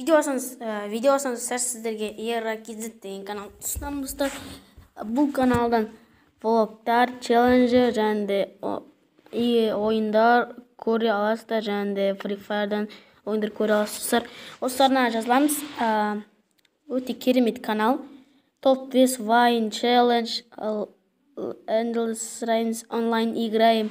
видео жасаңыздар сіздерге ERA-KZ деген канал ұсынамын достар. Бұл каналдан влогтар, челленджер және ойындар көре аласыздар, және Free Fire'дан ойындар көре аласыздар. Осыларына жазыламыз. Өте керемет канал. Топ 5 Wine Challenge, Endless Rains онлайн играем.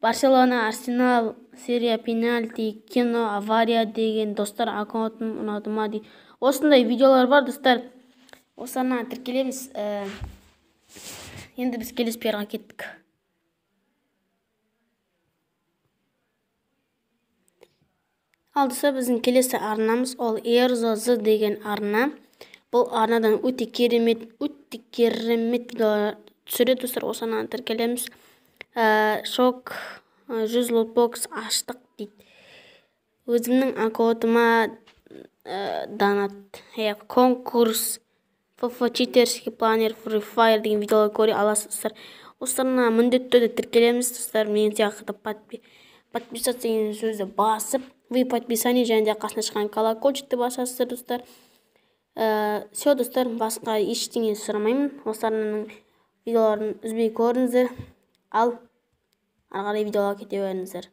Барселона, Арсенал, серия пенальти, кино, авария деген достар аккаунтын ұнады ма дейді. Осындай видеолар бар достар. Осыны тіркелеміз. Енді біз келесі перға кеттік. Ал достар, біздің келесі арнамыз ол ERZOZ деген арна. Бұл арнадан өте керемет видеолар түсіреді достар. Осыны тіркелеміз. Шок 100 лотбокс аштық дейді. Өзімнің аккаунтыма донат, конкурс, читерский планер, Free Fire деген видеолар көре аласыздар. Осыларына міндетті түрде тіркелеміз достар. Мен сияқты подписаться деген сөзді басып, вы подписание және де қасына шыққан колокольчикті басасыздар достар. Все достар, басқа ештеңе сұрамаймын. Осыларының видеоларын үзбей көріңіздер. Ал ары қарай видеоға кете беріңіздер.